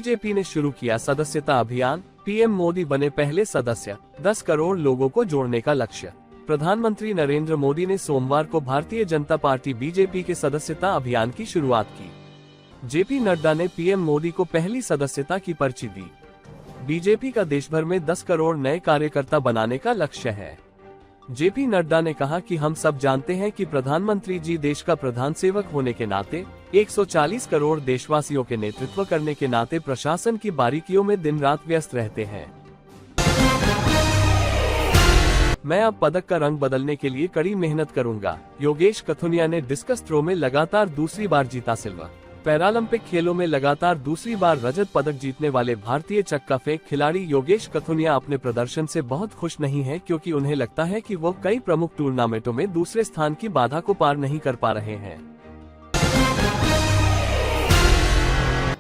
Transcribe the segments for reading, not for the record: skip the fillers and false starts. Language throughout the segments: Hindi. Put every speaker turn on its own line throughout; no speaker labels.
बीजेपी ने शुरू किया सदस्यता अभियान, पीएम मोदी बने पहले सदस्य, 10 करोड़ लोगों को जोड़ने का लक्ष्य। प्रधानमंत्री नरेंद्र मोदी ने सोमवार को भारतीय जनता पार्टी बीजेपी के सदस्यता अभियान की शुरुआत की। जेपी नड्डा ने पीएम मोदी को पहली सदस्यता की पर्ची दी। बीजेपी का देश भर में 10 करोड़ नए कार्यकर्ता बनाने का लक्ष्य है। जेपी नड्डा ने कहा कि हम सब जानते हैं कि प्रधानमंत्री जी देश का प्रधान सेवक होने के नाते, 140 करोड़ देशवासियों के नेतृत्व करने के नाते प्रशासन की बारीकियों में दिन रात व्यस्त रहते हैं। मैं अब पदक का रंग बदलने के लिए कड़ी मेहनत करूंगा। योगेश कथुनिया ने डिस्कस थ्रो में लगातार दूसरी बार जीता सिल्वर। पैरालंपिक खेलों में लगातार दूसरी बार रजत पदक जीतने वाले भारतीय चक्का फेंक खिलाड़ी योगेश कथुनिया अपने प्रदर्शन से बहुत खुश नहीं हैं, क्योंकि उन्हें लगता है कि वो कई प्रमुख टूर्नामेंटों में दूसरे स्थान की बाधा को पार नहीं कर पा रहे हैं।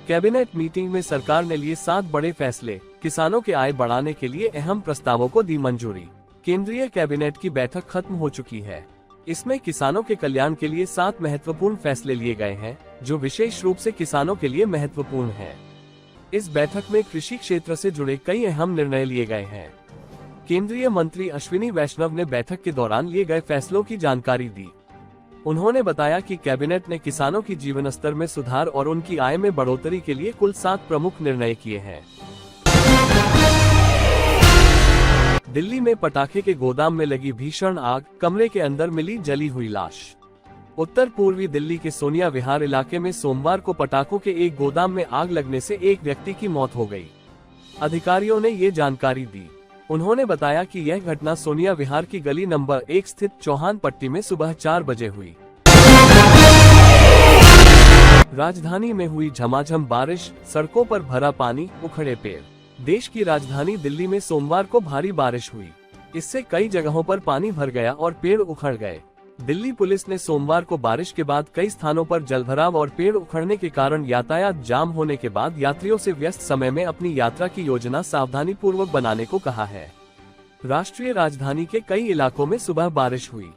कैबिनेट मीटिंग में सरकार ने लिए 7 बड़े फैसले, किसानों के आय बढ़ाने के लिए अहम प्रस्तावों को दी मंजूरी। केंद्रीय कैबिनेट की बैठक खत्म हो चुकी है। इसमें किसानों के कल्याण के लिए 7 महत्वपूर्ण फैसले लिए गए हैं, जो विशेष रूप से किसानों के लिए महत्वपूर्ण हैं। इस बैठक में कृषि क्षेत्र से जुड़े कई अहम निर्णय लिए गए हैं। केंद्रीय मंत्री अश्विनी वैष्णव ने बैठक के दौरान लिए गए फैसलों की जानकारी दी। उन्होंने बताया कि कैबिनेट ने किसानों की जीवन स्तर में सुधार और उनकी आय में बढ़ोतरी के लिए कुल 7 प्रमुख निर्णय किए हैं। दिल्ली में पटाखे के गोदाम में लगी भीषण आग, कमरे के अंदर मिली जली हुई लाश। उत्तर पूर्वी दिल्ली के सोनिया विहार इलाके में सोमवार को पटाखों के एक गोदाम में आग लगने से एक व्यक्ति की मौत हो गई। अधिकारियों ने ये जानकारी दी। उन्होंने बताया कि यह घटना सोनिया विहार की गली नंबर 1 स्थित चौहान पट्टी में सुबह 4 बजे हुई। राजधानी में हुई झमाझम बारिश, सड़कों पर भरा पानी, उखड़े पेड़। देश की राजधानी दिल्ली में सोमवार को भारी बारिश हुई। इससे कई जगहों पर पानी भर गया और पेड़ उखड़ गए। दिल्ली पुलिस ने सोमवार को बारिश के बाद कई स्थानों पर जलभराव और पेड़ उखड़ने के कारण यातायात जाम होने के बाद यात्रियों से व्यस्त समय में अपनी यात्रा की योजना सावधानी पूर्वक बनाने को कहा है। राष्ट्रीय राजधानी के कई इलाकों में सुबह बारिश हुई।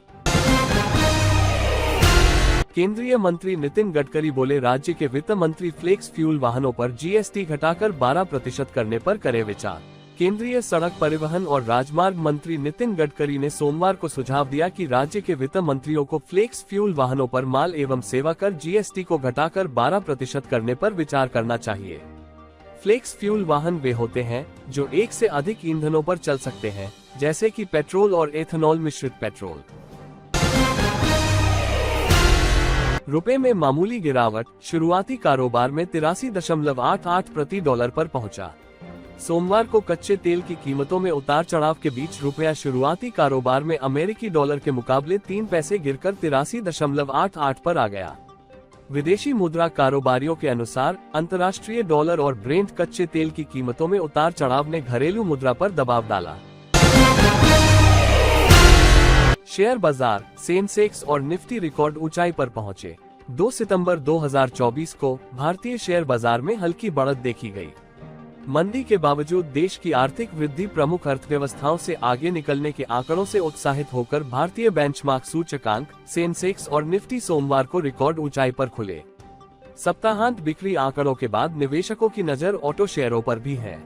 केंद्रीय मंत्री नितिन गडकरी बोले, राज्य के वित्त मंत्री फ्लेक्स फ्यूल वाहनों पर जीएसटी घटाकर 12% करने पर करे विचार। केंद्रीय सड़क परिवहन और राजमार्ग मंत्री नितिन गडकरी ने सोमवार को सुझाव दिया कि राज्य के वित्त मंत्रियों को फ्लेक्स फ्यूल वाहनों पर माल एवं सेवा कर जीएसटी को घटाकर 12% करने पर विचार करना चाहिए। फ्लेक्स फ्यूल वाहन वे होते हैं जो एक से अधिक ईंधनों पर चल सकते हैं, जैसे कि पेट्रोल और एथेनॉल मिश्रित पेट्रोल। रुपए में मामूली गिरावट, शुरुआती कारोबार में 83.88 प्रति डॉलर पर पहुंचा। सोमवार को कच्चे तेल की कीमतों में उतार चढ़ाव के बीच रुपया शुरुआती कारोबार में अमेरिकी डॉलर के मुकाबले 3 पैसे गिरकर 83.88 पर आ गया। विदेशी मुद्रा कारोबारियों के अनुसार अंतर्राष्ट्रीय डॉलर और ब्रेंट कच्चे तेल की कीमतों में उतार चढ़ाव ने घरेलू मुद्रा पर दबाव डाला। शेयर बाजार, सेंसेक्स और निफ्टी रिकॉर्ड ऊंचाई पर पहुंचे। 2 सितंबर 2024 को भारतीय शेयर बाजार में हल्की बढ़त देखी गई। मंदी के बावजूद देश की आर्थिक वृद्धि प्रमुख अर्थव्यवस्थाओं से आगे निकलने के आंकड़ों से उत्साहित होकर भारतीय बेंचमार्क सूचकांक, सेंसेक्स और निफ्टी सोमवार को रिकॉर्ड ऊंचाई पर खुले। सप्ताहांत बिक्री आंकड़ों के बाद निवेशकों की नजर ऑटो शेयरों पर भी है।